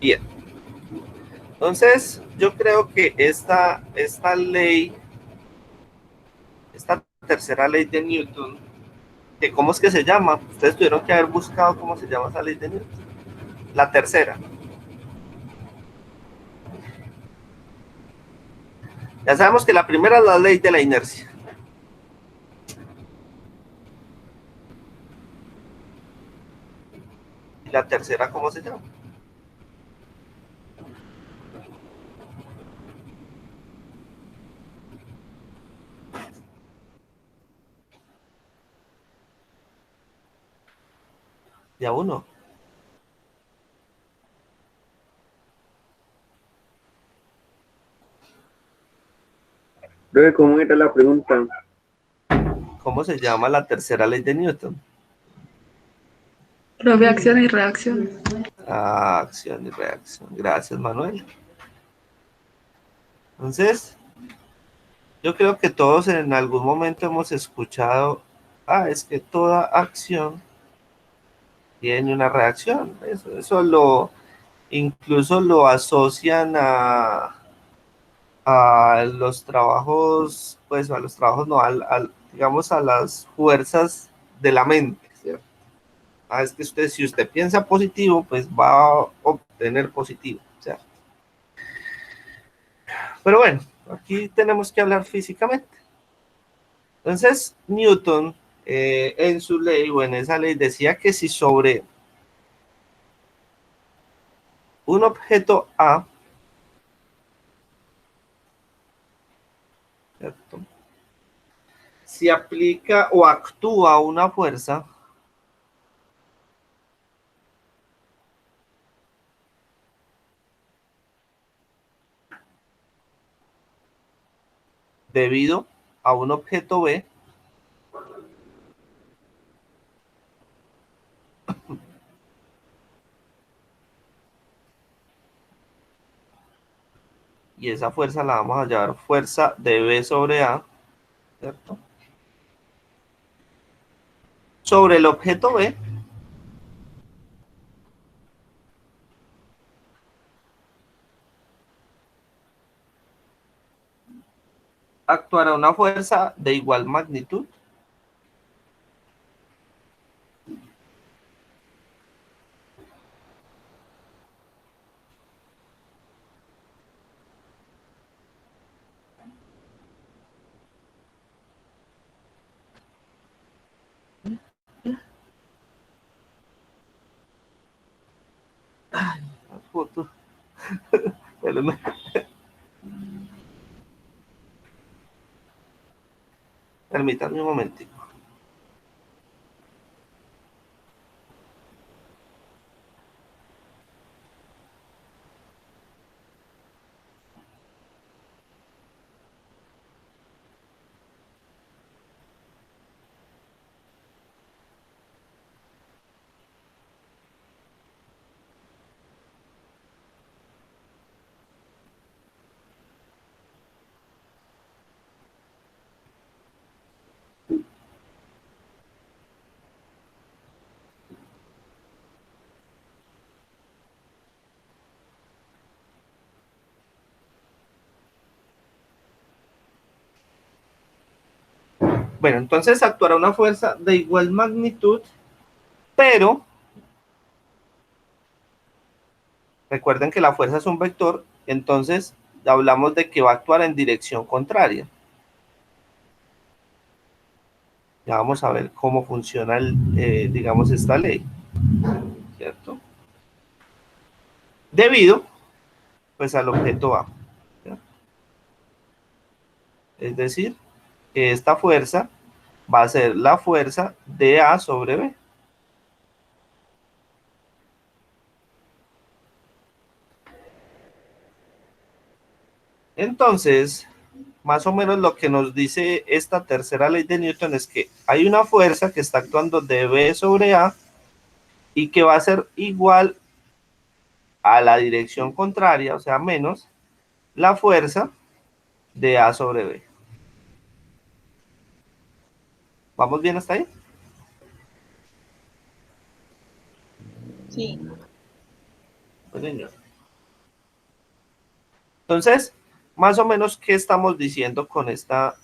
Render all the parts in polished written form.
Bien. Entonces, yo creo que esta ley, esta tercera ley de Newton, que ¿cómo es que se llama? Ustedes tuvieron que haber buscado cómo se llama esa ley de Newton. La tercera. Ya sabemos que la primera es la ley de la inercia. ¿Y la tercera cómo se llama? Ya uno. Luego, ¿cómo era la pregunta? ¿Cómo se llama la tercera ley de Newton? Propia acción y reacción. Ah, acción y reacción. Gracias, Manuel. Entonces, yo creo que todos en algún momento hemos escuchado, es que toda acción tiene una reacción. Eso incluso lo asocian a los trabajos, pues a los trabajos no, digamos a las fuerzas de la mente, ¿cierto? Es que si usted piensa positivo, pues va a obtener positivo, ¿cierto? Pero bueno, aquí tenemos que hablar físicamente. Entonces, Newton, en su ley o en esa ley, decía que si sobre un objeto A, ¿cierto?, si aplica o actúa una fuerza, debido a un objeto B, y esa fuerza la vamos a llamar fuerza de B sobre A, ¿cierto?, sobre el objeto B, actuará una fuerza de igual magnitud foto. Permítanme un momentito. Bueno, entonces actuará una fuerza de igual magnitud, pero recuerden que la fuerza es un vector, entonces hablamos de que va a actuar en dirección contraria. Ya vamos a ver cómo funciona, digamos, esta ley, ¿cierto? Debido, pues, al objeto A, ¿cierto? Es decir, que esta fuerza va a ser la fuerza de A sobre B. Entonces, más o menos lo que nos dice esta tercera ley de Newton es que hay una fuerza que está actuando de B sobre A y que va a ser igual a la dirección contraria, o sea, menos la fuerza de A sobre B. ¿Vamos bien hasta ahí? Sí. Pues, señor. Entonces, más o menos, ¿qué estamos diciendo con esta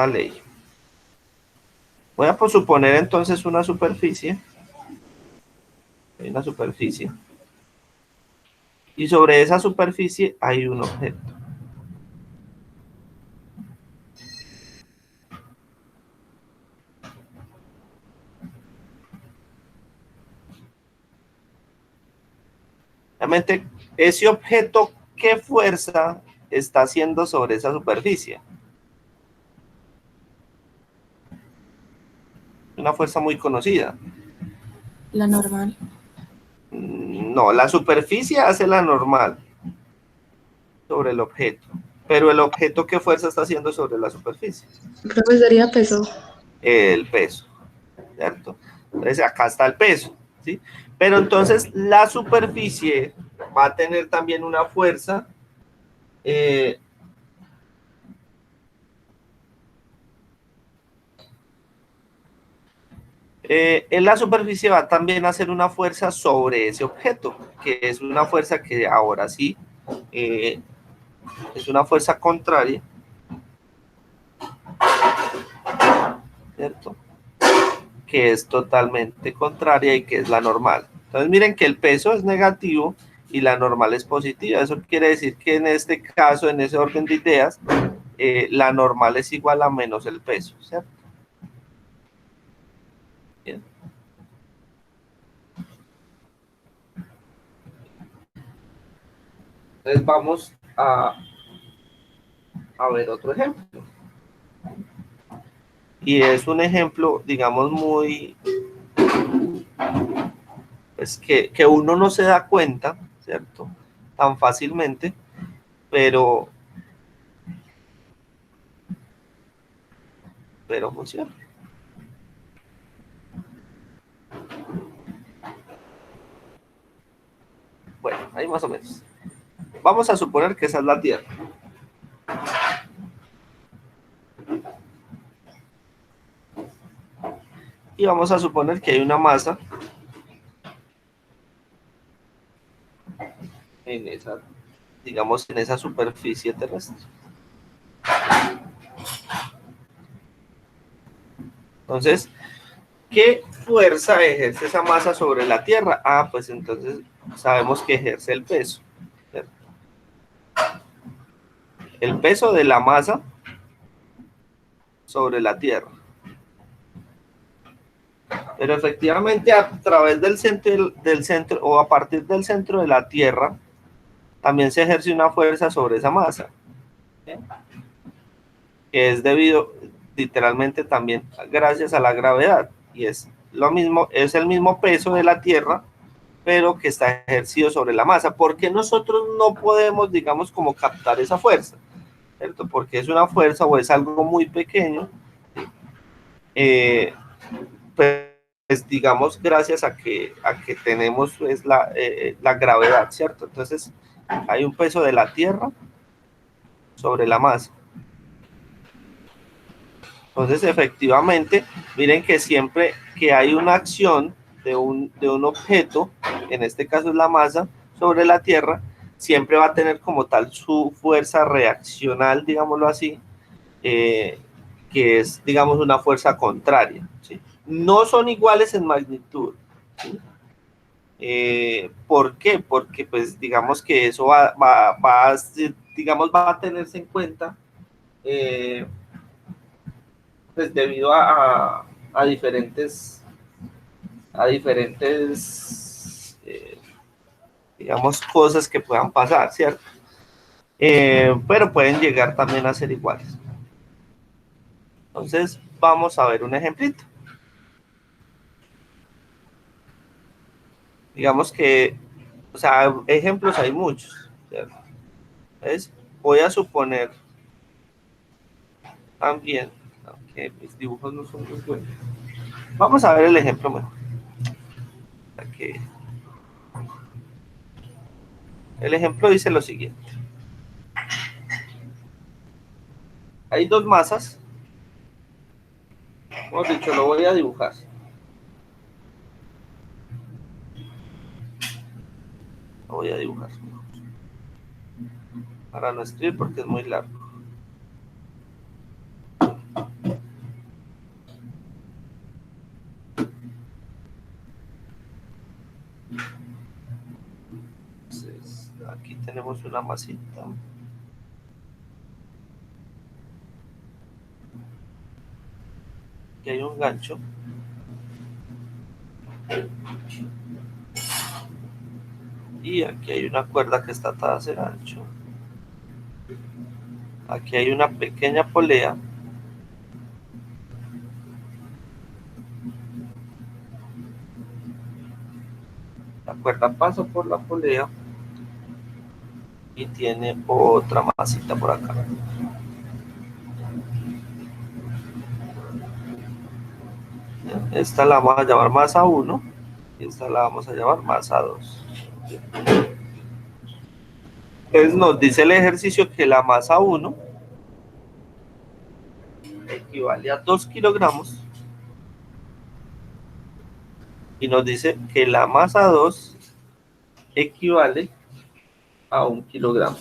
ley? Voy a suponer entonces una superficie, y sobre esa superficie hay un objeto. Realmente, ese objeto, ¿qué fuerza está haciendo sobre esa superficie? Una fuerza muy conocida. La normal. No, la superficie hace la normal sobre el objeto. Pero el objeto, ¿qué fuerza está haciendo sobre la superficie? Profe, sería peso. El peso, ¿cierto? Entonces acá está el peso, ¿sí? Pero entonces la superficie va a tener también una fuerza en la superficie va también a hacer una fuerza sobre ese objeto, que es una fuerza que ahora sí es una fuerza contraria, ¿cierto? Que es totalmente contraria y que es la normal. Entonces miren que el peso es negativo y la normal es positiva. Eso quiere decir que en este caso, en ese orden de ideas, la normal es igual a menos el peso, ¿cierto? Bien. Entonces vamos a ver otro ejemplo. Y es un ejemplo, digamos, muy, pues que uno no se da cuenta, ¿cierto? Tan fácilmente, pero funciona. Bueno, ahí más o menos. Vamos a suponer que esa es la Tierra. Y vamos a suponer que hay una masa en esa, digamos, en esa superficie terrestre. Entonces, ¿qué fuerza ejerce esa masa sobre la Tierra? Ah, pues entonces sabemos que ejerce el peso, ¿cierto? El peso de la masa sobre la Tierra. Pero efectivamente a través del centro o a partir del centro de la Tierra también se ejerce una fuerza sobre esa masa, ¿sí? Que es debido literalmente también gracias a la gravedad, y es lo mismo, es el mismo peso de la Tierra, pero que está ejercido sobre la masa. ¿Por qué nosotros no podemos, digamos, como captar esa fuerza? ¿Cierto? Porque es una fuerza o es algo muy pequeño, pues digamos, gracias a que tenemos pues, la gravedad, ¿cierto? Entonces, hay un peso de la Tierra sobre la masa. Entonces, efectivamente, miren que siempre que hay una acción de un objeto, en este caso es la masa, sobre la Tierra, siempre va a tener como tal su fuerza reaccional, digámoslo así, que es, digamos, una fuerza contraria, ¿sí? No son iguales en magnitud, ¿sí? ¿Por qué? Porque, pues, digamos que eso digamos, va a tenerse en cuenta pues debido a diferentes digamos, cosas que puedan pasar, ¿cierto? Pero pueden llegar también a ser iguales. Entonces, vamos a ver un ejemplito. Digamos que, o sea, ejemplos hay muchos, ¿cierto? Entonces, voy a suponer también, aunque mis dibujos no son muy buenos. Vamos a ver el ejemplo mejor. Que el ejemplo dice lo siguiente. Hay dos masas. Hemos dicho, lo voy a dibujar. voy a dibujar para no escribir porque es muy largo. Entonces, aquí tenemos una masita. Aquí hay un gancho. Y aquí hay una cuerda que está atada a ese gancho. Aquí hay una pequeña polea. La cuerda pasa por la polea y tiene otra masita por acá. Esta la vamos a llamar masa 1 y esta la vamos a llamar masa 2. Entonces nos dice el ejercicio que la masa 1 equivale a 2 kilogramos y nos dice que la masa 2 equivale a 1 kilogramo.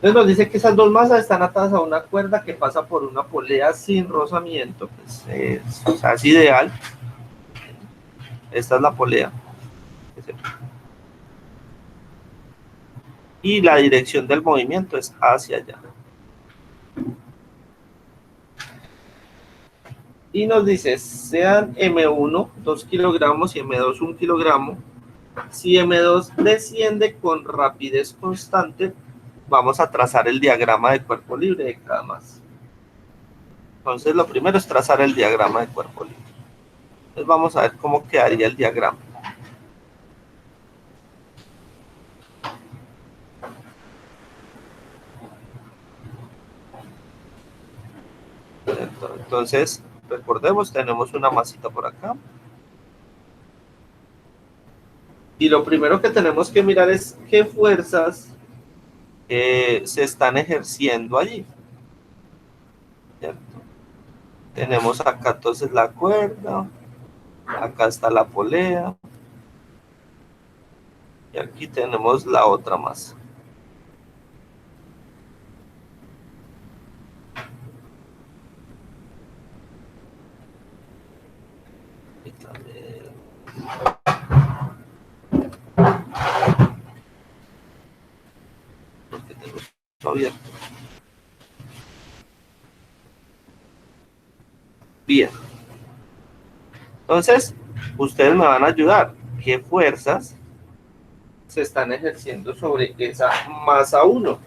Entonces nos dice que esas dos masas están atadas a una cuerda que pasa por una polea sin rozamiento, pues o sea, es ideal. Esta es la polea. Y la dirección del movimiento es hacia allá. Y nos dice, sean M1 2 kilogramos y M2 1 kilogramo. Si M2 desciende con rapidez constante, vamos a trazar el diagrama de cuerpo libre de cada masa. Entonces lo primero es trazar el diagrama de cuerpo libre. Entonces vamos a ver cómo quedaría el diagrama. Entonces, recordemos, tenemos una masita por acá. Y lo primero que tenemos que mirar es qué fuerzas se están ejerciendo allí. ¿Cierto? Tenemos acá entonces la cuerda, acá está la polea, y aquí tenemos la otra masa. Y también... porque tengo esto abierto. Bien. Entonces, ustedes me van a ayudar. ¿Qué fuerzas se están ejerciendo sobre esa masa 1?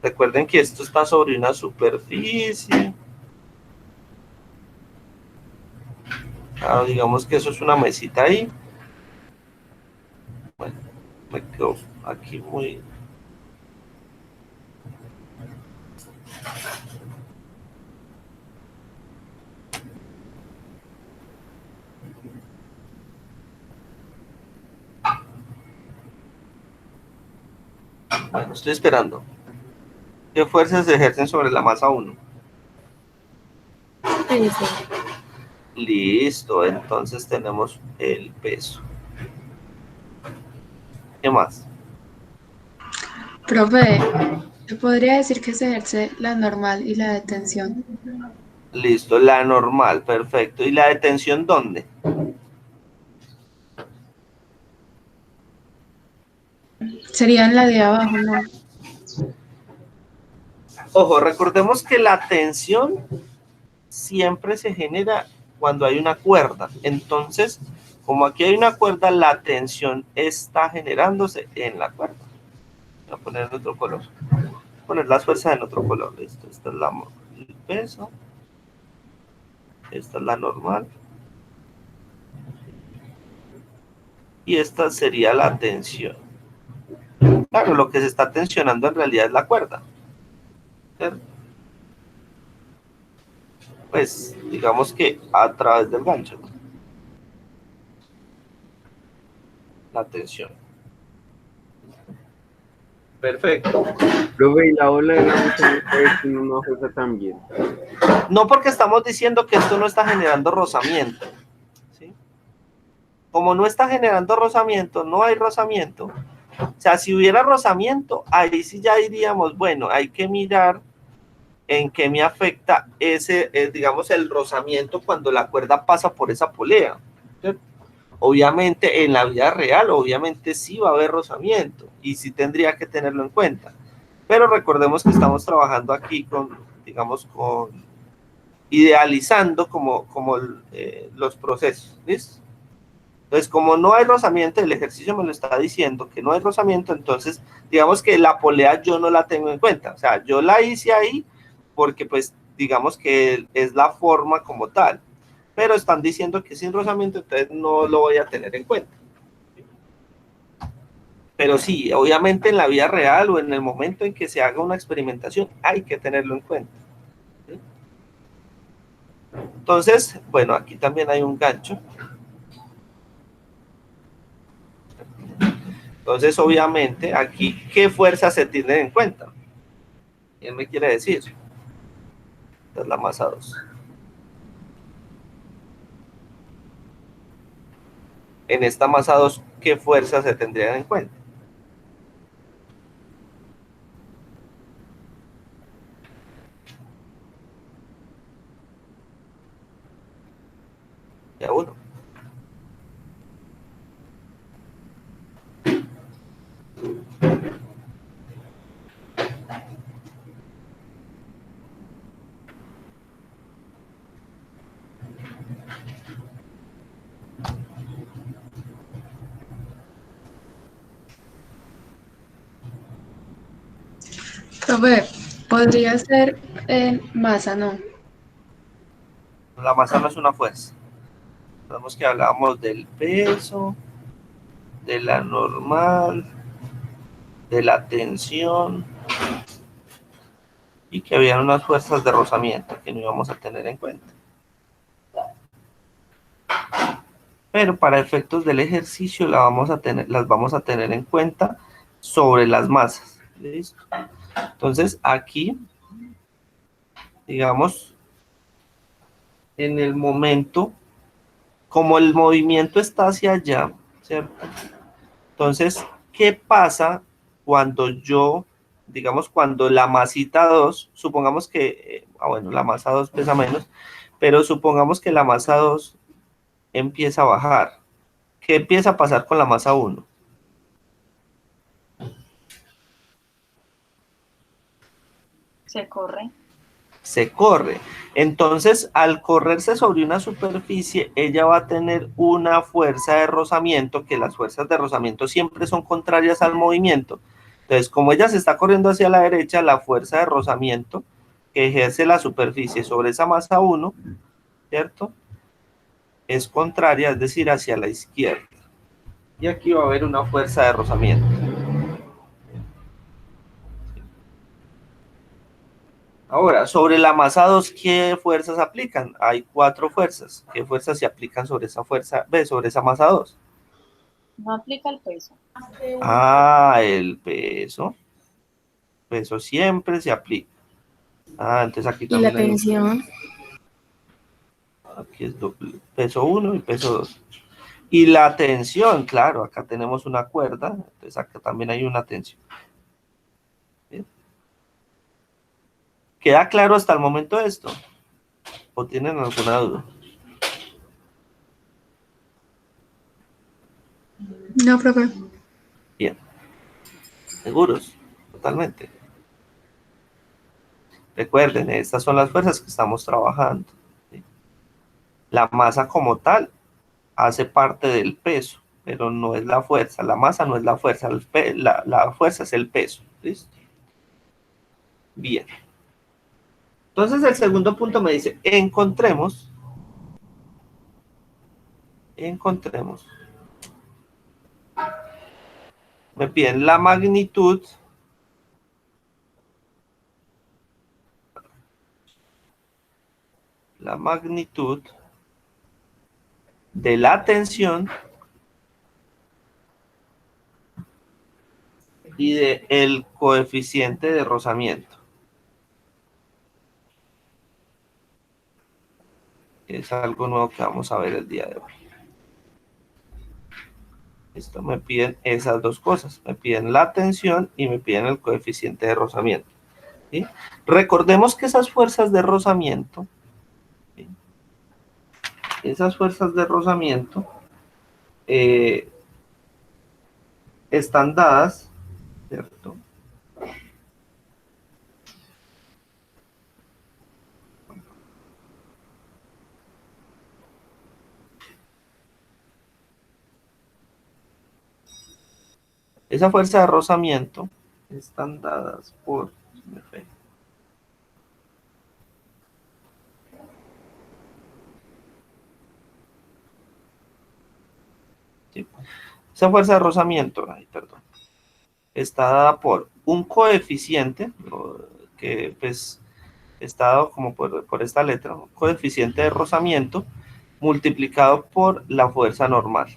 Recuerden que esto está sobre una superficie. Claro, digamos que eso es una mesita ahí. Bueno, me quedo aquí muy... Bueno, estoy esperando. ¿Qué fuerzas se ejercen sobre la masa 1? Eso. Listo, entonces tenemos el peso. ¿Qué más? Profe, ¿se podría decir que se ejerce la normal y la de tensión? Listo, la normal, perfecto. ¿Y la de tensión dónde? Sería en la de abajo, ¿no? Ojo, recordemos que la tensión siempre se genera cuando hay una cuerda. Entonces, como aquí hay una cuerda, la tensión está generándose en la cuerda. Voy a poner en otro color. Voy a poner las fuerzas en otro color. Listo, esta es el peso. Esta es la normal. Y esta sería la tensión. Claro, lo que se está tensionando en realidad es la cuerda. ¿Cierto? Pues, digamos que a través del gancho. La tensión. Perfecto. Profe, y la ola de la montaña tiene una fuerza también. No, porque estamos diciendo que esto no está generando rozamiento, ¿sí? Como no está generando rozamiento, no hay rozamiento. O sea, si hubiera rozamiento, ahí sí ya diríamos, bueno, hay que mirar en qué me afecta ese, digamos, el rozamiento cuando la cuerda pasa por esa polea, ¿cierto? Obviamente en la vida real, obviamente sí va a haber rozamiento y sí tendría que tenerlo en cuenta. Pero recordemos que estamos trabajando aquí con, digamos, con idealizando como los procesos, ¿listo? Entonces, como no hay rozamiento, el ejercicio me lo está diciendo que no hay rozamiento, entonces, digamos que la polea yo no la tengo en cuenta. O sea, yo la hice ahí porque, pues, digamos que es la forma como tal. Pero están diciendo que sin rozamiento, entonces no lo voy a tener en cuenta. Pero sí, obviamente en la vida real o en el momento en que se haga una experimentación, hay que tenerlo en cuenta. ¿Sí? Entonces, bueno, aquí también hay un gancho. Entonces, obviamente, aquí, ¿qué fuerzas se tienen en cuenta? ¿Quién me quiere decir? Esta es la masa 2. En esta masa 2, ¿qué fuerzas se tendrían en cuenta? Ya uno. Profe, podría ser en masa, ¿no? La masa no es una fuerza. Sabemos que hablábamos del peso, de la normal, de la tensión y que habían unas fuerzas de rozamiento que no íbamos a tener en cuenta. Pero para efectos del ejercicio las vamos a tener en cuenta sobre las masas. ¿Listo? Entonces aquí, digamos, en el momento, como el movimiento está hacia allá, ¿cierto? Entonces, ¿qué pasa cuando yo, digamos, cuando la masita 2, supongamos que, bueno, la masa 2 pesa menos, pero supongamos que la masa 2 empieza a bajar? ¿Qué empieza a pasar con la masa 1? Se corre. Se corre. Entonces, al correrse sobre una superficie, ella va a tener una fuerza de rozamiento, que las fuerzas de rozamiento siempre son contrarias al movimiento. Entonces, como ella se está corriendo hacia la derecha, la fuerza de rozamiento que ejerce la superficie sobre esa masa 1, ¿cierto? Es contraria, es decir, hacia la izquierda. Y aquí va a haber una fuerza de rozamiento. Ahora, sobre la masa 2, ¿qué fuerzas aplican? Hay 4 fuerzas. ¿Qué fuerzas se aplican sobre esa fuerza? ¿Ve? Sobre esa masa 2. No aplica el peso. Ah, el peso. Peso siempre se aplica. Ah, entonces aquí Y la también hay un... tensión. Aquí es doble. Peso 1 y peso 2. Y la tensión, claro, acá tenemos una cuerda. Entonces acá también hay una tensión. ¿Bien? ¿Queda claro hasta el momento esto? ¿O tienen alguna duda? No, profe. Bien. ¿Seguros? Totalmente. Recuerden, estas son las fuerzas que estamos trabajando. ¿Sí? La masa como tal hace parte del peso, pero no es la fuerza. La masa no es la fuerza, la fuerza es el peso. ¿Listo? Bien. Entonces el segundo punto me dice, encontremos. Me piden la magnitud de la tensión y de el coeficiente de rozamiento. Es algo nuevo que vamos a ver el día de hoy. Esto me piden esas dos cosas, me piden la tensión y me piden el coeficiente de rozamiento. ¿Sí? Recordemos que esas fuerzas de rozamiento, ¿sí? Esas fuerzas de rozamiento están dadas, ¿cierto? Esa fuerza de rozamiento están dadas por... ¿Sí? Esa fuerza de rozamiento, ay, perdón, está dada por un coeficiente, que pues está dado como por esta letra, un coeficiente de rozamiento multiplicado por la fuerza normal.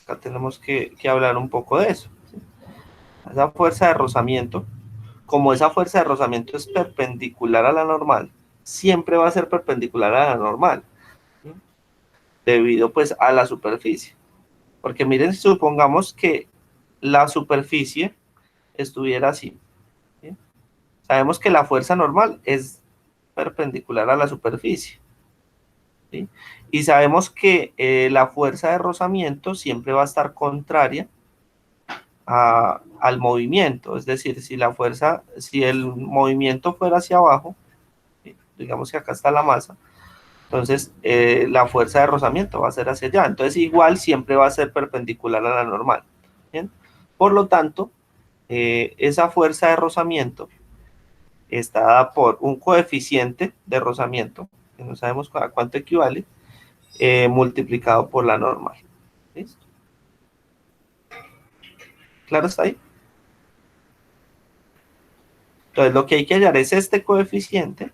Acá tenemos que hablar un poco de eso, ¿sí? Esa fuerza de rozamiento, como esa fuerza de rozamiento es perpendicular a la normal, siempre va a ser perpendicular a la normal, ¿sí? Debido pues a la superficie. Porque miren, supongamos que la superficie estuviera así, ¿sí? Sabemos que la fuerza normal es perpendicular a la superficie, ¿sí? Y sabemos que la fuerza de rozamiento siempre va a estar contraria al movimiento. Es decir, si el movimiento fuera hacia abajo, ¿sí? Digamos que acá está la masa, entonces la fuerza de rozamiento va a ser hacia allá. Entonces igual siempre va a ser perpendicular a la normal, ¿bien? Por lo tanto, esa fuerza de rozamiento está dada por un coeficiente de rozamiento, que no sabemos a cuánto equivale, multiplicado por la normal. ¿Listo? ¿Claro está ahí? Entonces lo que hay que hallar es este coeficiente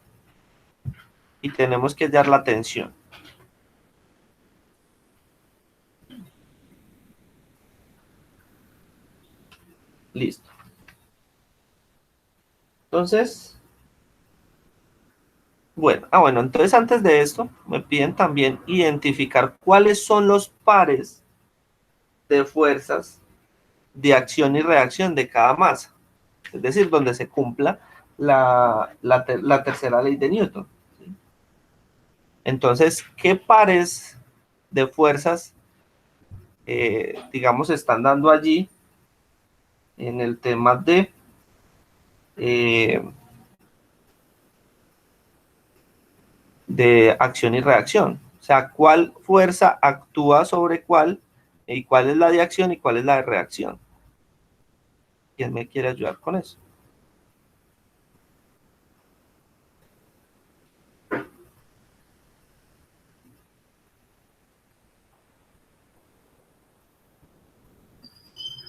y tenemos que hallar la tensión. Listo. Entonces, bueno, entonces antes de esto me piden también identificar cuáles son los pares de fuerzas de acción y reacción de cada masa. Es decir, donde se cumpla la tercera ley de Newton, ¿sí? Entonces, ¿qué pares de fuerzas, digamos, están dando allí en el tema eh, de acción y reacción? O sea, ¿cuál fuerza actúa sobre cuál y cuál es la de acción y cuál es la de reacción? ¿Quién me quiere ayudar con eso?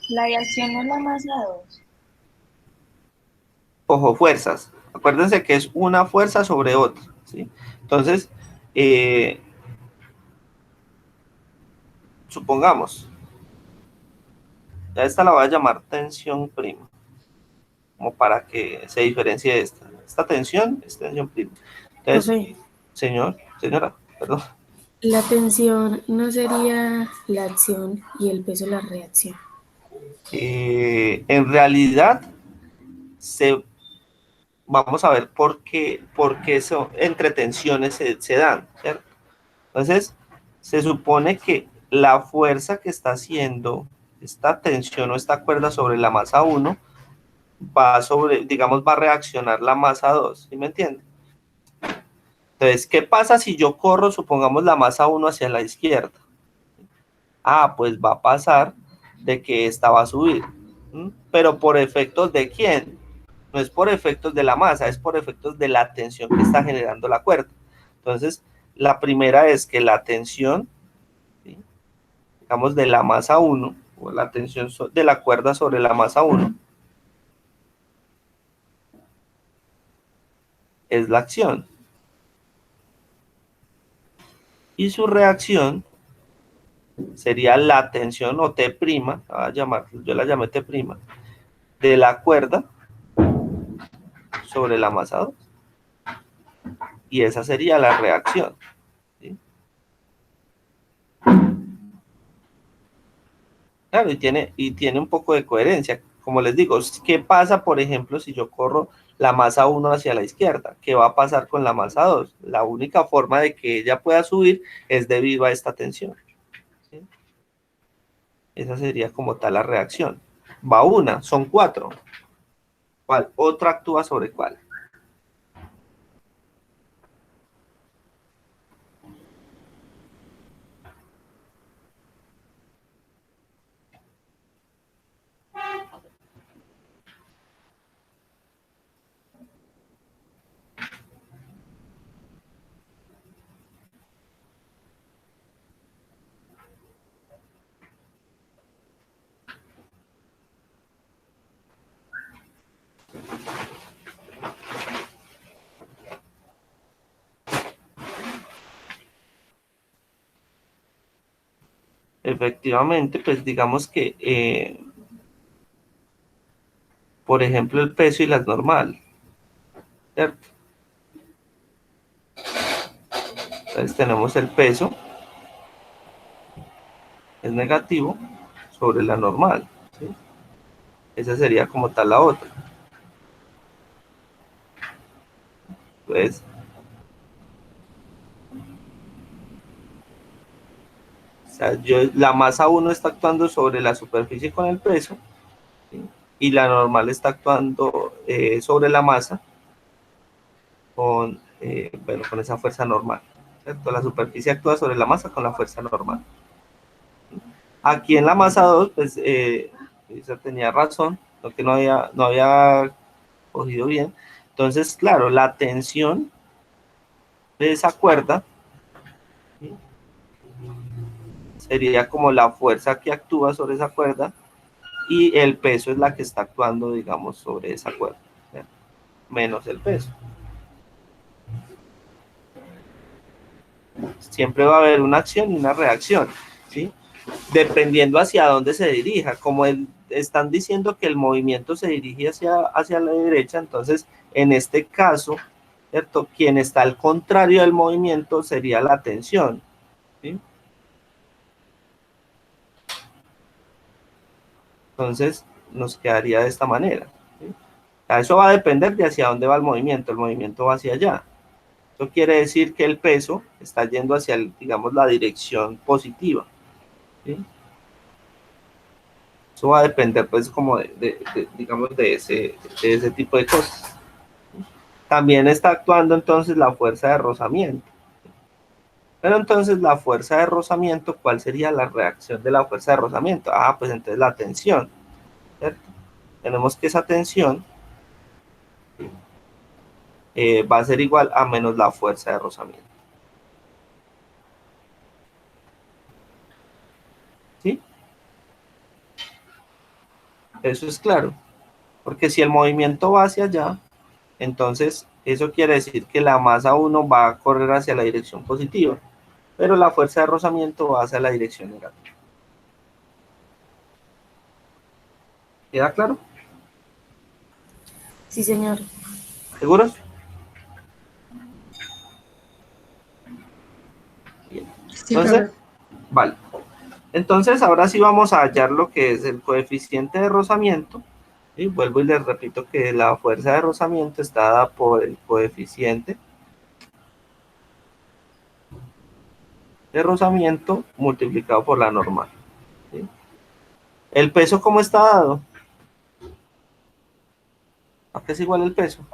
La de acción no es la masa 2. Ojo, fuerzas. Acuérdense que es una fuerza sobre otra, ¿sí? Entonces, supongamos, ya esta la voy a llamar tensión prima, como para que se diferencie de esta. Esta tensión es tensión prima. Entonces, Profe, señora, perdón. la tensión no sería la acción y el peso la reacción. En realidad, vamos a ver por qué eso, entre tensiones se dan, ¿cierto? Entonces, se supone que la fuerza que está haciendo esta tensión o esta cuerda sobre la masa 1 va a reaccionar la masa 2, ¿sí me entienden? Entonces, ¿qué pasa si yo corro, supongamos, la masa 1 hacia la izquierda? Pues va a pasar de que esta va a subir. ¿Mm? Pero ¿por efectos de quién? No es por efectos de la masa, es por efectos de la tensión que está generando la cuerda. Entonces, la primera es que la tensión, ¿sí?, digamos, de la masa 1, o la tensión de la cuerda sobre la masa 1, es la acción. Y su reacción sería la tensión o T', yo la llamé T', de la cuerda sobre la masa 2. Y esa sería la reacción. ¿Sí? Claro, y tiene un poco de coherencia. Como les digo, ¿qué pasa, por ejemplo, si yo corro la masa 1 hacia la izquierda? ¿Qué va a pasar con la masa 2? La única forma de que ella pueda subir es debido a esta tensión. ¿Sí? Esa sería como tal la reacción. Va una, son 4. ¿Cuál? Otra actúa sobre cuál. Efectivamente, pues digamos que, por ejemplo, el peso y las normal, ¿cierto? Entonces tenemos el peso, es negativo, sobre la normal, ¿sí? Esa sería como tal la otra. Entonces, o sea, la masa 1 está actuando sobre la superficie con el peso, ¿sí? Y la normal está actuando sobre la masa con esa fuerza normal, ¿cierto? La superficie actúa sobre la masa con la fuerza normal. Aquí en la masa 2, pues, eso tenía razón, lo que no había cogido bien. Entonces, claro, la tensión de esa cuerda, ¿sí?, sería como la fuerza que actúa sobre esa cuerda, y el peso es la que está actuando, digamos, sobre esa cuerda, ¿sí?, menos el peso. Siempre va a haber una acción y una reacción, ¿sí?, dependiendo hacia dónde se dirija. Como están diciendo que el movimiento se dirige hacia la derecha, entonces en este caso, ¿cierto?, quien está al contrario del movimiento sería la tensión, ¿sí? Entonces nos quedaría de esta manera, ¿sí? Eso va a depender de hacia dónde va el movimiento va hacia allá. Eso quiere decir que el peso está yendo hacia, digamos, la dirección positiva, ¿sí? Eso va a depender, pues, como digamos, de ese tipo de cosas. También está actuando entonces la fuerza de rozamiento. Pero entonces la fuerza de rozamiento, ¿cuál sería la reacción de la fuerza de rozamiento? Ah, pues entonces la tensión, ¿cierto? Tenemos que esa tensión va a ser igual a menos la fuerza de rozamiento. ¿Sí? Eso es claro. Porque si el movimiento va hacia allá, entonces eso quiere decir que la masa 1 va a correr hacia la dirección positiva, pero la fuerza de rozamiento va hacia la dirección negativa. ¿Queda claro? Sí, señor. ¿Seguros? Bien. Sí, Entonces, profe. vale. Entonces, ahora sí vamos a hallar lo que es el coeficiente de rozamiento. Y vuelvo y les repito que la fuerza de rozamiento está dada por el coeficiente de rozamiento multiplicado por la normal, ¿sí? ¿El peso cómo está dado? ¿A qué es igual el peso?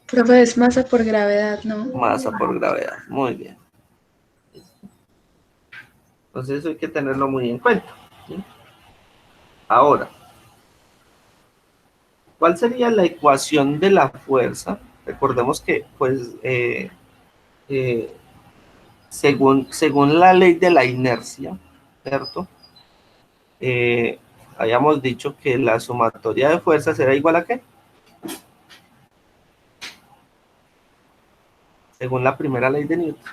Profe, es masa por gravedad, ¿no? Masa por gravedad. Muy bien. Entonces eso hay que tenerlo muy en cuenta, ¿sí? Ahora, ¿cuál sería la ecuación de la fuerza? Recordemos que, pues, eh, según la ley de la inercia, ¿cierto? Habíamos dicho que la sumatoria de fuerzas era igual a ¿qué? según la primera ley de Newton.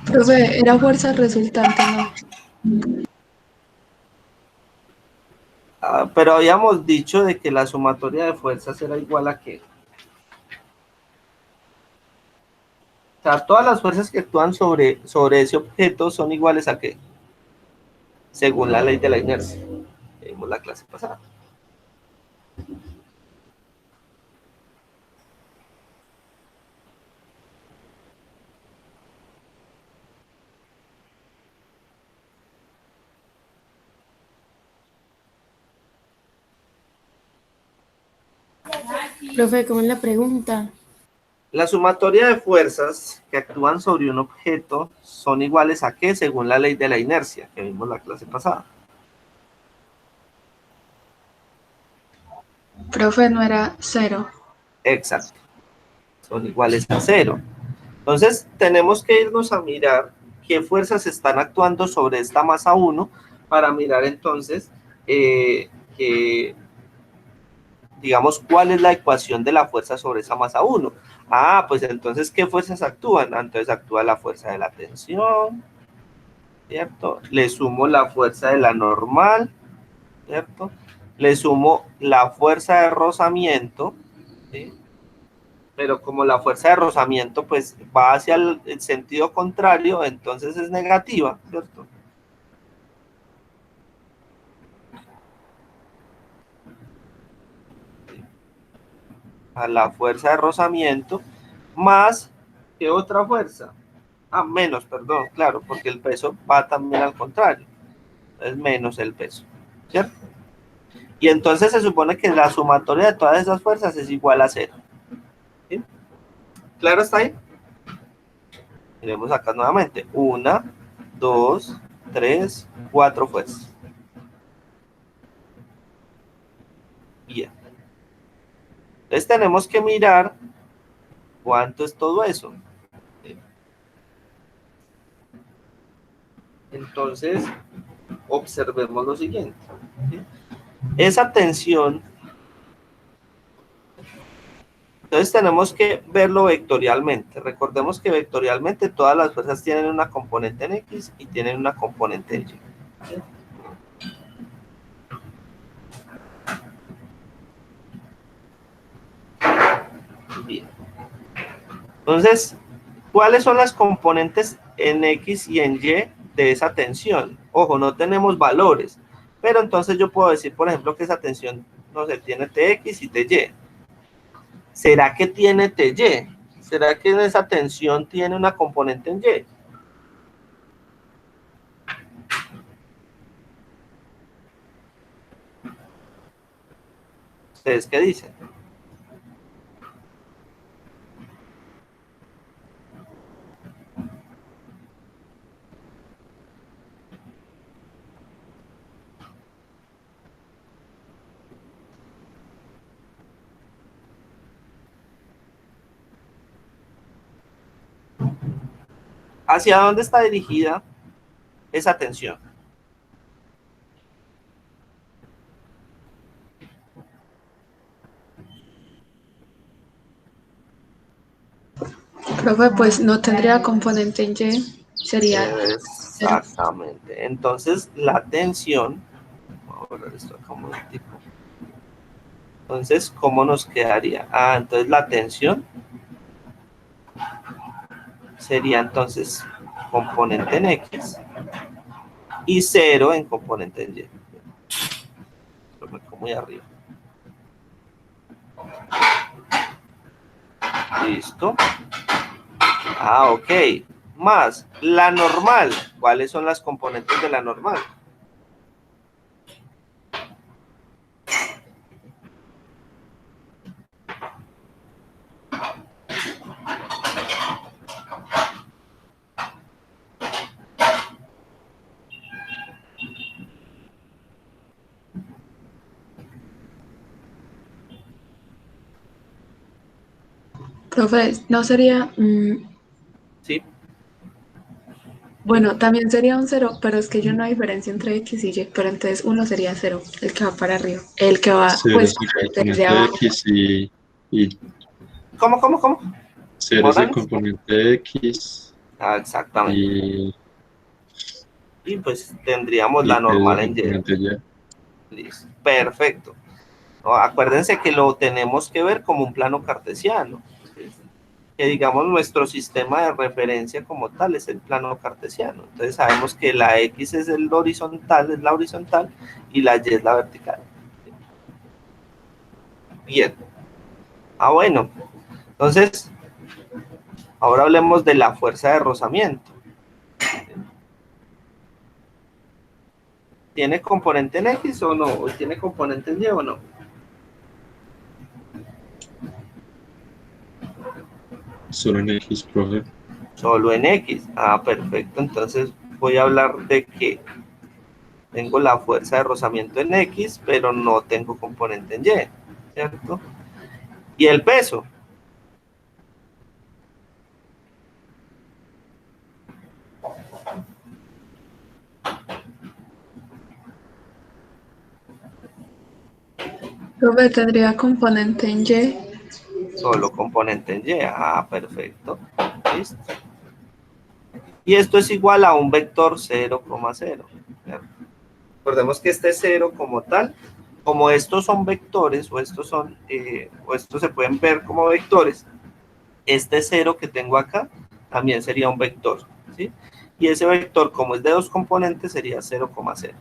Profe, era fuerza resultante, ¿no? Pero habíamos dicho de que la sumatoria de fuerzas era igual a ¿qué? O sea, todas las fuerzas que actúan sobre ese objeto son iguales a ¿qué? Según la ley de la inercia. Vimos la clase pasada. Profe, ¿cómo es la pregunta? La sumatoria de fuerzas que actúan sobre un objeto son iguales a ¿qué? Según la ley de la inercia, que vimos la clase pasada. Profe, no era 0. Exacto. Son iguales a 0. Entonces, tenemos que irnos a mirar qué fuerzas están actuando sobre esta masa 1 para mirar entonces digamos, cuál es la ecuación de la fuerza sobre esa masa 1. Ah, pues entonces, ¿qué fuerzas actúan? Entonces actúa la fuerza de la tensión, ¿cierto? Le sumo la fuerza de la normal, ¿cierto? Le sumo la fuerza de rozamiento, ¿sí? Pero como la fuerza de rozamiento pues va hacia el sentido contrario, entonces es negativa, ¿cierto? A la fuerza de rozamiento, más, ¿qué otra fuerza? Ah, menos, perdón, claro, porque el peso va también al contrario, es menos el peso, ¿cierto? Y entonces se supone que la sumatoria de todas esas fuerzas es igual a 0. ¿Sí? ¿Claro está ahí? Miremos acá nuevamente. 1, 2, 3, 4 fuerzas. Bien. Entonces tenemos que mirar cuánto es todo eso. ¿Sí? Entonces, observemos lo siguiente. ¿Sí? Esa tensión, entonces tenemos que verlo vectorialmente. Recordemos que vectorialmente todas las fuerzas tienen una componente en X y tienen una componente en Y. ¿Sí? Bien. Entonces, ¿cuáles son las componentes en X y en Y de esa tensión? Ojo, no tenemos valores, pero entonces yo puedo decir, por ejemplo, que esa tensión, no sé, tiene Tx y Ty. ¿Será que tiene Ty? ¿Será que en esa tensión tiene una componente en Y? ¿Ustedes qué dicen? ¿Hacia dónde está dirigida esa tensión? Profe, pues no tendría componente en Y, sería 0. Exactamente. Entonces, la tensión, vamos a ver esto acá un momentico. Entonces, ¿cómo nos quedaría? Ah, entonces la tensión sería entonces componente en X y 0 en componente en Y. Lo meto muy arriba. Listo. Ah, ok. Más la normal. ¿Cuáles son las componentes de la normal? Profe, no sería, Sí. bueno, también sería un 0, pero es que yo no hay diferencia entre X y Y, pero entonces uno sería 0, el que va para arriba, el que va, Cero pues, es igual a desde componente de abajo. X y ¿Cómo? Cero es el Morales. componente de X Ah, exactamente. y Y pues tendríamos P la es normal el en Y. componente Y. Listo. Perfecto. No, acuérdense que lo tenemos que ver como un plano cartesiano. ¿Sí? Que digamos nuestro sistema de referencia como tal es el plano cartesiano. Entonces sabemos que la X es el horizontal, es la horizontal, y la Y es la vertical. Bien. Ah, bueno. Entonces, ahora hablemos de la fuerza de rozamiento. ¿Tiene componente en X o no? ¿O tiene componente en Y o no? Solo en X, profe. Solo en X. Ah, perfecto. Entonces voy a hablar de que tengo la fuerza de rozamiento en X, pero no tengo componente en Y, ¿cierto? Y el peso. Profe, tendría componente en Y. Solo componente en Y. Ah, perfecto. Listo. Y esto es igual a un vector 0,0. Recordemos que este 0 como tal, como estos son vectores, o estos son, o estos se pueden ver como vectores, este 0 que tengo acá también sería un vector, ¿sí? Y ese vector, como es de dos componentes, sería 0,0.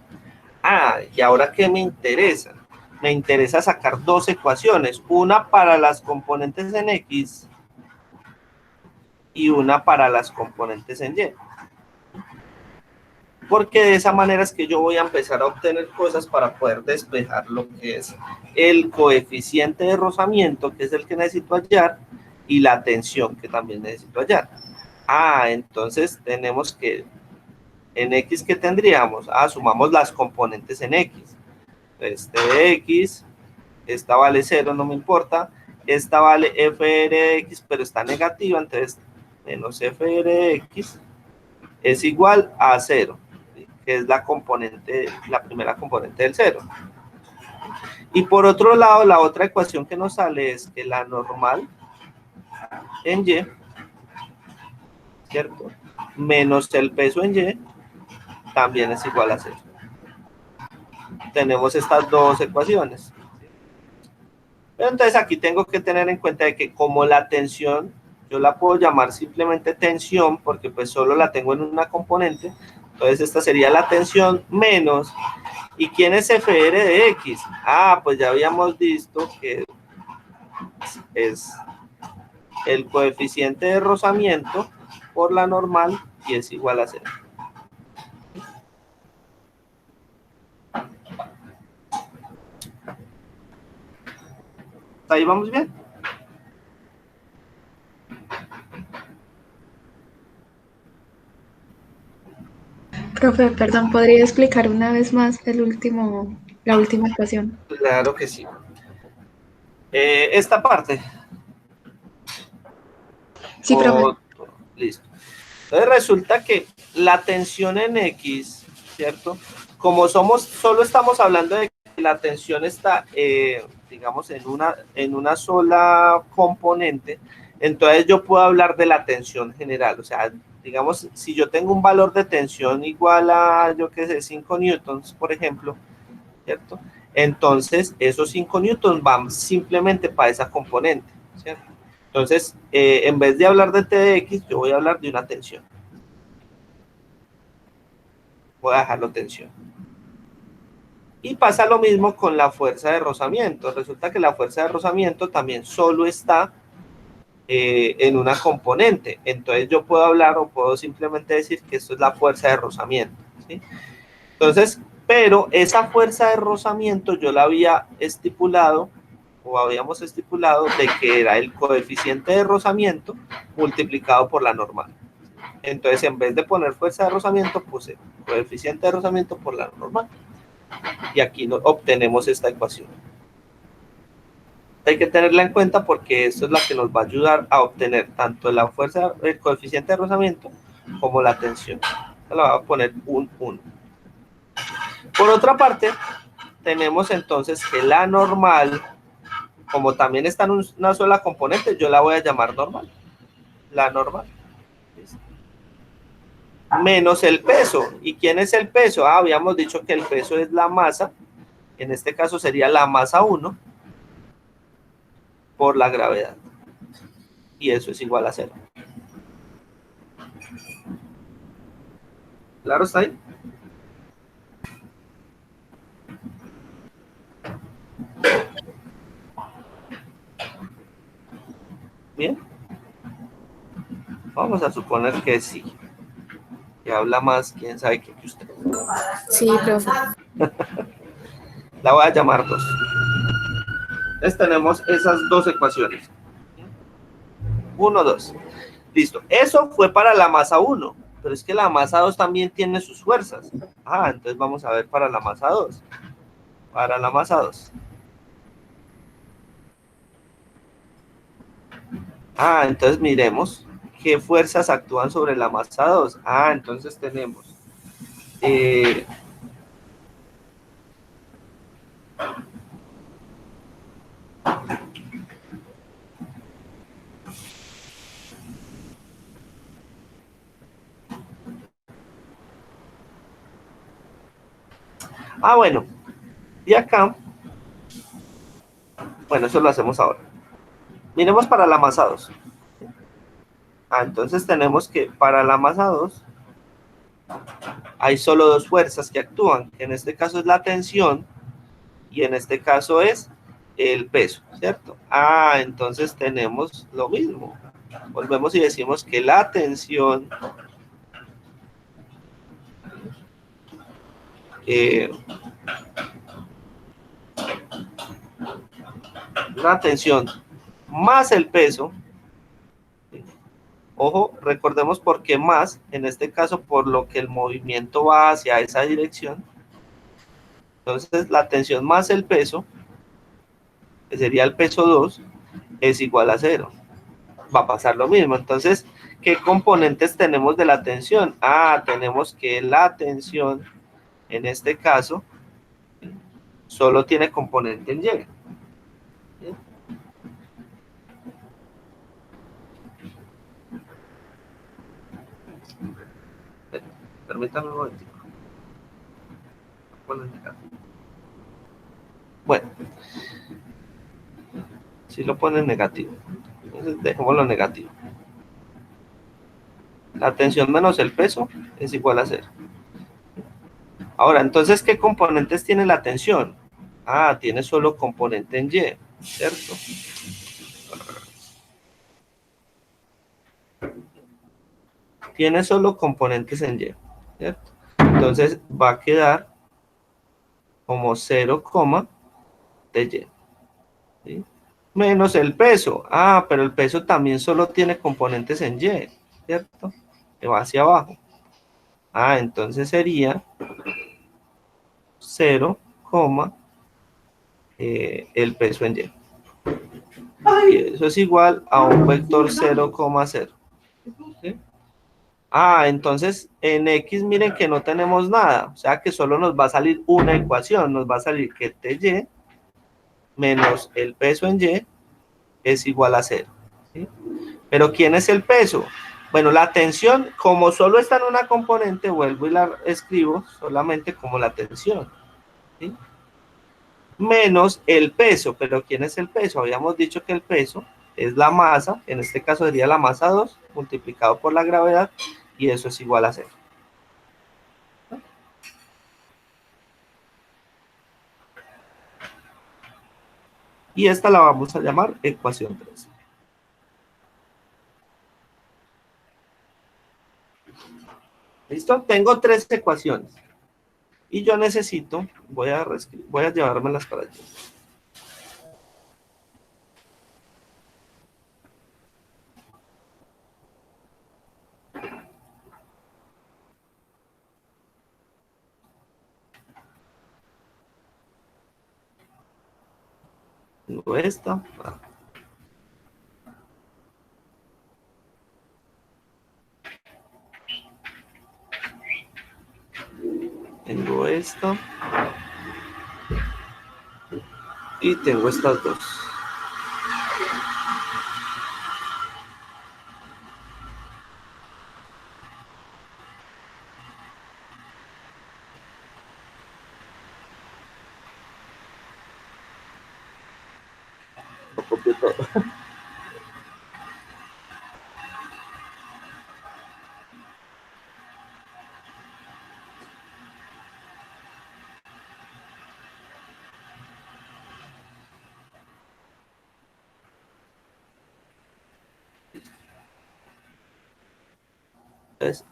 Ah, y ahora, ¿qué me interesa? Me interesa sacar dos ecuaciones, una para las componentes en X y una para las componentes en Y. Porque de esa manera es que yo voy a empezar a obtener cosas para poder despejar lo que es el coeficiente de rozamiento, que es el que necesito hallar, y la tensión, que también necesito hallar. Ah, entonces tenemos que, en X, ¿qué tendríamos? Ah, sumamos las componentes en X. Este de X, esta vale 0, no me importa. Esta vale FR de X, pero está negativa, entonces menos FR de X es igual a 0, que es la componente, la primera componente del 0. Y por otro lado, la otra ecuación que nos sale es que la normal en Y, ¿cierto? Menos el peso en Y, también es igual a 0. Tenemos estas dos ecuaciones. Pero entonces aquí tengo que tener en cuenta de que como la tensión, yo la puedo llamar simplemente tensión, porque pues solo la tengo en una componente, entonces esta sería la tensión menos. ¿Y quién es FR de X? Ah, pues ya habíamos visto que es el coeficiente de rozamiento por la normal y es igual a 0. ¿Ahí vamos bien? Profe, perdón, ¿podría explicar una vez más la última ecuación? Claro que sí. Esta parte. Sí, profe. Listo. Entonces resulta que la tensión en X, ¿cierto? Como solo estamos hablando de que la tensión está, digamos, en una sola componente, entonces yo puedo hablar de la tensión general. O sea, digamos, si yo tengo un valor de tensión igual a, yo qué sé, 5 newtons, por ejemplo, ¿cierto? Entonces, esos 5 newtons van simplemente para esa componente, ¿cierto? Entonces, en vez de hablar de T de X, yo voy a hablar de una tensión. Voy a dejarlo tensión. Y pasa lo mismo con la fuerza de rozamiento. Resulta que la fuerza de rozamiento también solo está en una componente. Entonces, yo puedo hablar o puedo simplemente decir que esto es la fuerza de rozamiento, ¿sí? Entonces, pero esa fuerza de rozamiento yo la había estipulado o habíamos estipulado de que era el coeficiente de rozamiento multiplicado por la normal. Entonces, en vez de poner fuerza de rozamiento, puse coeficiente de rozamiento por la normal. Y aquí obtenemos esta ecuación. Hay que tenerla en cuenta porque esto es la que nos va a ayudar a obtener tanto la fuerza, el coeficiente de rozamiento, como la tensión. Se la voy a poner un 1. Por otra parte, tenemos entonces que la normal, como también está en una sola componente, yo la voy a llamar normal. la normal. ¿Listo? Menos el peso. ¿Y quién es el peso? Ah, habíamos dicho que el peso es la masa. En este caso sería la masa 1 por la gravedad. Y eso es igual a 0. ¿Claro está ahí? Bien. Vamos a suponer que sí. Que habla más, quién sabe qué que usted. Sí, profe. La voy a llamar 2. Entonces tenemos esas dos ecuaciones. 1, 2. Listo. Eso fue para la masa 1. Pero es que la masa 2 también tiene sus fuerzas. Ah, entonces vamos a ver para la masa 2. Para la masa 2. Ah, entonces miremos qué fuerzas actúan sobre la masa 2. Ah, entonces tenemos bueno, y acá, bueno, eso lo hacemos ahora. Miremos para la masa 2. Ah, entonces tenemos que para la masa 2 hay solo dos fuerzas que actúan, que en este caso es la tensión y en este caso es el peso, ¿cierto? Ah, entonces tenemos lo mismo. Volvemos y decimos que la tensión más el peso. Ojo, recordemos por qué más, en este caso por lo que el movimiento va hacia esa dirección. Entonces la tensión más el peso, que sería el peso 2, es igual a 0. Va a pasar lo mismo. Entonces, ¿qué componentes tenemos de la tensión? Ah, tenemos que la tensión, en este caso, solo tiene componente en Y. Permítanme un momentico. Bueno, si lo ponen negativo, entonces dejémoslo negativo. La tensión menos el peso es igual a 0. Ahora, entonces, ¿qué componentes tiene la tensión? Ah, tiene solo componente en Y, ¿cierto? Tiene solo componentes en Y, ¿cierto? Entonces va a quedar como 0, de Y. ¿Sí? Menos el peso. Ah, pero el peso también solo tiene componentes en Y, ¿cierto? Que va hacia abajo. Ah, entonces sería 0, el peso en Y. Y eso es igual a un vector 0,0. ¿Sí? Ah, entonces en X miren que no tenemos nada. O sea que solo nos va a salir una ecuación. Nos va a salir que TY menos el peso en Y es igual a 0. ¿Sí? Pero ¿quién es el peso? Bueno, la tensión, como solo está en una componente, vuelvo y la escribo solamente como la tensión. ¿Sí? Menos el peso. ¿Pero quién es el peso? Habíamos dicho que el peso es la masa, en este caso sería la masa 2, multiplicado por la gravedad, y eso es igual a 0. Y esta la vamos a llamar ecuación 3. ¿Listo? Tengo 3 ecuaciones. Y yo necesito, voy a llevármelas para allá. Tengo esta. Tengo esta. Y tengo estas dos. fotocopio todo. Entonces,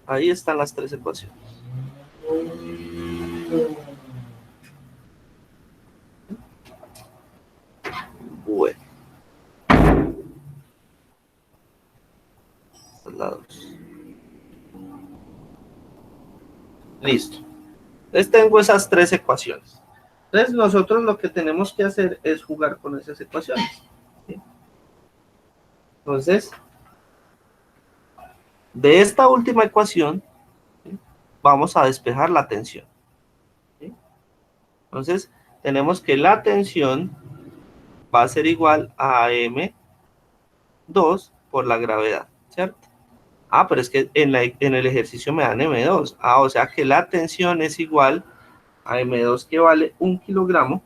ahí están las tres ecuaciones. Bueno, esta es la dos. Listo. Entonces tengo esas tres ecuaciones. Entonces nosotros lo que tenemos que hacer es jugar con esas ecuaciones. ¿Sí? Entonces, de esta última ecuación, ¿sí?, vamos a despejar la tensión. ¿Sí? Entonces, tenemos que la tensión va a ser igual a M2 por la gravedad, ¿cierto? Ah, pero es que en el ejercicio me dan M2. Ah, o sea que la tensión es igual a M2, que vale 1 kilogramo,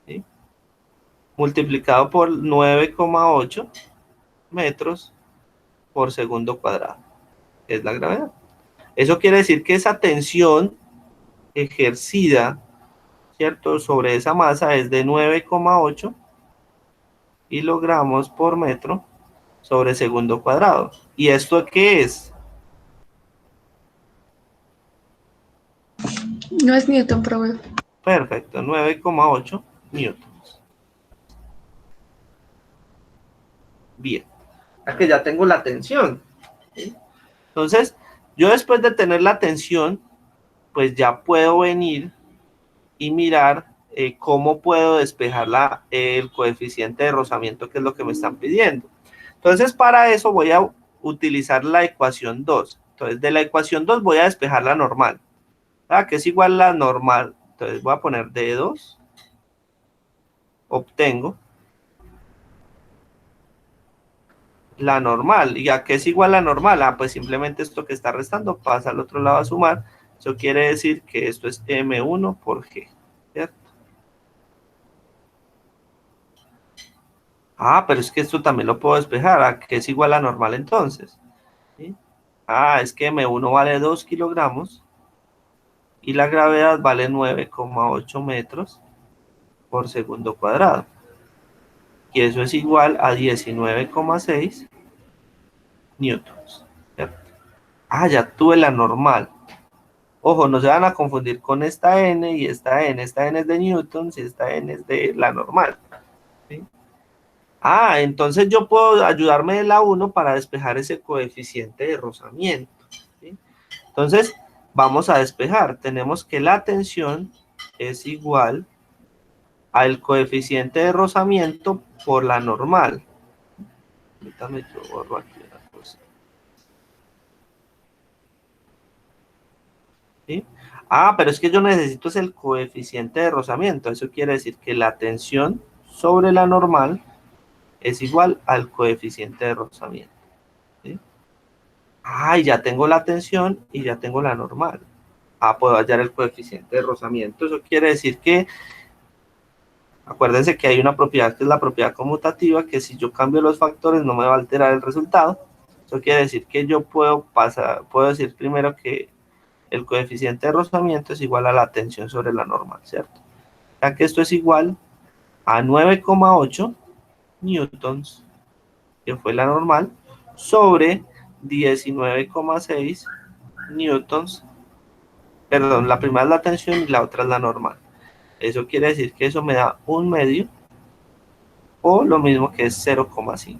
¿sí?, multiplicado por 9,8 metros por segundo cuadrado, que es la gravedad. Eso quiere decir que esa tensión ejercida, ¿cierto?, sobre esa masa es de 9,8 kilogramos por metro sobre segundo cuadrado. ¿Y esto qué es? No es Newton, profe. Perfecto, 9,8 newtons. Bien, aquí ya tengo la tensión, ¿sí? Entonces, yo después de tener la tensión, pues ya puedo venir y mirar cómo puedo despejar el coeficiente de rozamiento, que es lo que me están pidiendo. Entonces, para eso voy a utilizar la ecuación 2. Entonces, de la ecuación 2 voy a despejar la normal, que es igual a la normal. Entonces, voy a poner D2, obtengo la normal. ¿Y a qué es igual la normal? Ah, pues simplemente esto que está restando pasa al otro lado a sumar. Eso quiere decir que esto es M1 por G, ¿cierto? Ah, pero es que esto también lo puedo despejar. ¿A qué es igual a normal entonces? ¿Sí? Ah, es que M1 vale 2 kilogramos y la gravedad vale 9,8 metros por segundo cuadrado. Y eso es igual a 19,6 newtons, ¿cierto? Ah, ya tuve la normal. Ojo, no se van a confundir con esta N y esta N. Esta N es de newtons y esta N es de la normal, ¿sí? Ah, entonces yo puedo ayudarme de la 1 para despejar ese coeficiente de rozamiento, ¿sí? Entonces, vamos a despejar. Tenemos que la tensión es igual al coeficiente de rozamiento por la normal. Permítame, yo borro aquí una cosa. ¿Sí? Ah, pero es que yo necesito es el coeficiente de rozamiento. Eso quiere decir que la tensión sobre la normal es igual al coeficiente de rozamiento, ¿sí? Ah, y ya tengo la tensión y ya tengo la normal. Ah, puedo hallar el coeficiente de rozamiento. Eso quiere decir que, acuérdense que hay una propiedad que es la propiedad conmutativa, que si yo cambio los factores no me va a alterar el resultado. Eso quiere decir que yo puedo decir primero que el coeficiente de rozamiento es igual a la tensión sobre la normal, ¿cierto? Ya que esto es igual a 9,8 newtons, que fue la normal, sobre 19,6 newtons. Perdón, la primera es la tensión y la otra es la normal. Eso quiere decir que eso me da 1/2, o lo mismo que es 0,5.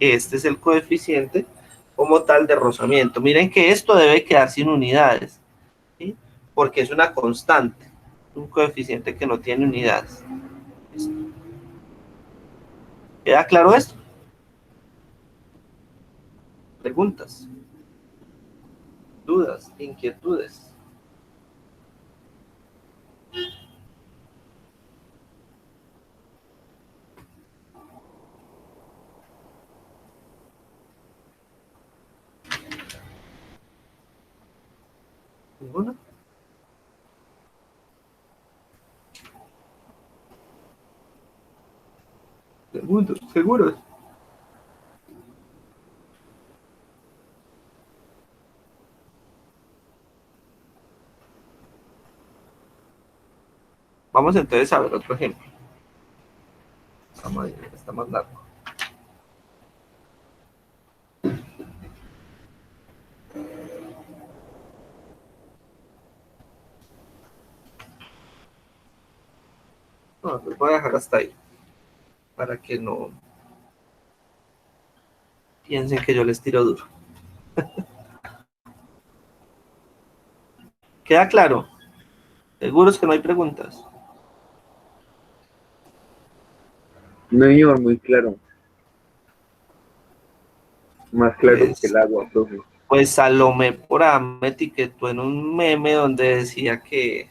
Este es el coeficiente como tal de rozamiento. Miren que esto debe quedar sin unidades, ¿sí? Porque es una constante, un coeficiente que no tiene unidades. ¿Listo? ¿Queda claro esto? ¿Preguntas? ¿Dudas? ¿Inquietudes? ¿Ninguna? seguros. Vamos entonces a ver otro ejemplo. Vamos a ver, está más largo. No, los voy a dejar hasta ahí, para que no piensen que yo les tiro duro. ¿Queda claro? ¿Seguros que no hay preguntas? No, señor, muy claro. Más claro que el agua, profe. Pues Salomé por ahí me etiquetó en un meme donde decía que